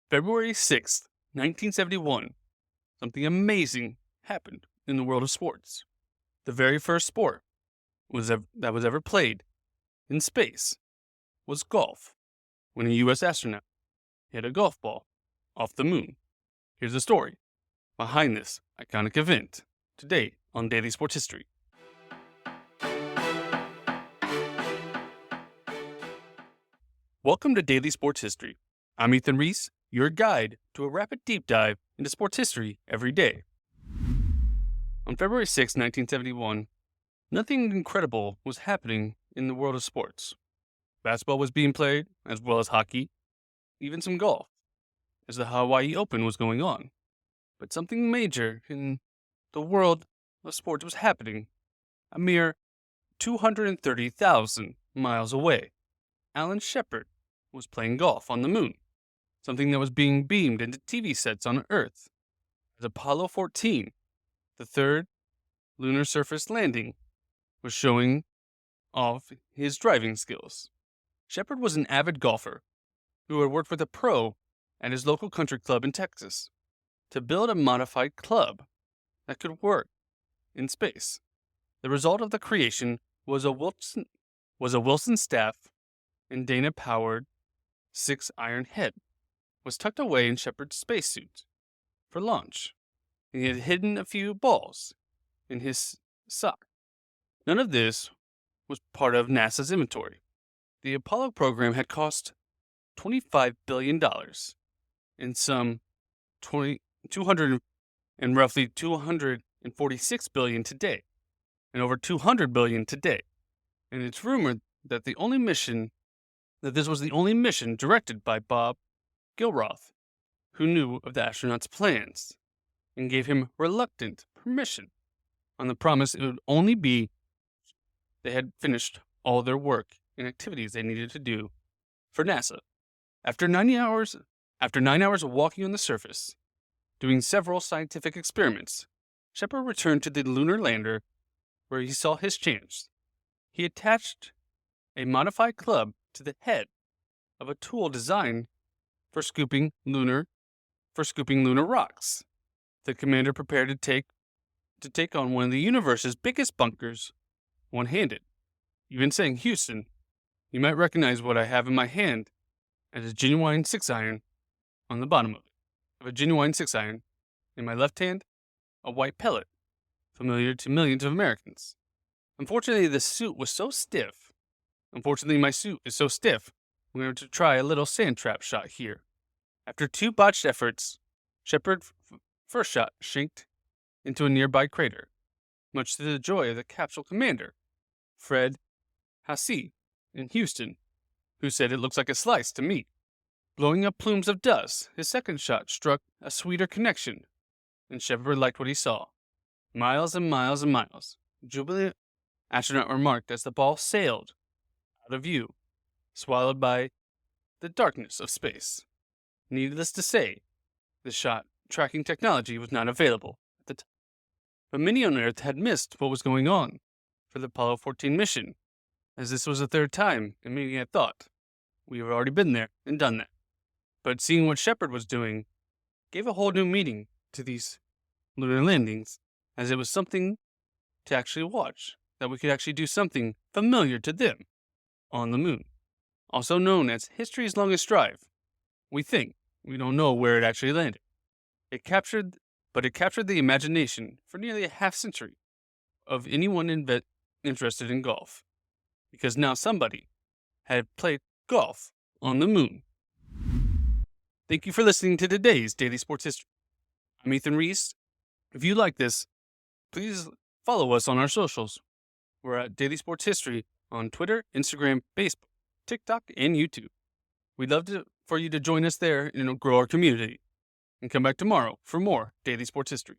February 6th, 1971, something amazing happened in the world of sports. The very first sport that was ever played in space was golf, when a U.S. astronaut hit a golf ball off the moon. Here's the story behind this iconic event today on Daily Sports History. Welcome to Daily Sports History. I'm Ethan Reese, your guide to a rapid deep dive into sports history every day. On February 6, 1971, nothing incredible was happening in the world of sports. Basketball was being played, as well as hockey, even some golf, as the Hawaii Open was going on. But something major in the world of sports was happening a mere 230,000 miles away. Alan Shepard was playing golf on the moon, something that was being beamed into TV sets on Earth. As Apollo 14, the third lunar surface landing, was showing off his driving skills. Shepard was an avid golfer who had worked with a pro at his local country club in Texas to build a modified club that could work in space. The result of the creation was a Wilson staff and Dana-powered 6-iron head was tucked away in Shepard's spacesuit for launch, and he had hidden a few balls in his sock. None of this was part of NASA's inventory. The Apollo program had cost $25 billion and some 200 and roughly $246 billion today, and over $200 billion today. And it's rumored that this was the only mission directed by Bob Gilroth, who knew of the astronaut's plans and gave him reluctant permission on the promise it would only be they had finished all their work and activities they needed to do for NASA. After 9 hours of walking on the surface, doing several scientific experiments, Shepard returned to the lunar lander where he saw his chance. He attached a modified club to the head of a tool designed for scooping lunar rocks. The commander prepared to take on one of the universe's biggest bunkers one-handed, even saying, "Houston, you might recognize what I have in my hand as a genuine 6-iron on the bottom of it. I have a genuine 6-iron in my left hand, a white pellet, familiar to millions of Americans. Unfortunately, my suit is so stiff, I'm going to try a little sand trap shot here." After 2 botched efforts, Shepard's first shot shanked into a nearby crater, much to the joy of the capsule commander, Fred Hasse in Houston, who said it looks like a slice to me. Blowing up plumes of dust, his second shot struck a sweeter connection, and Shepard liked what he saw. Miles and miles and miles, jubilant astronaut remarked as the ball sailed out of view, swallowed by the darkness of space. Needless to say, the shot tracking technology was not available at the time. But many on Earth had missed what was going on for the Apollo 14 mission, as this was the third time, and many had thought, we have already been there and done that. But seeing what Shepard was doing gave a whole new meaning to these lunar landings, as it was something to actually watch, that we could actually do something familiar to them on the moon. Also known as history's longest drive. We don't know where it actually landed. It captured the imagination for nearly a half century of anyone interested in golf, because now somebody had played golf on the moon. Thank you for listening to today's Daily Sports History. I'm Ethan Reese. If you like this, please follow us on our socials. We're at Daily Sports History on Twitter, Instagram, Facebook, TikTok, and YouTube. We'd love for you to join us there and grow our community. And come back tomorrow for more Daily Sports History.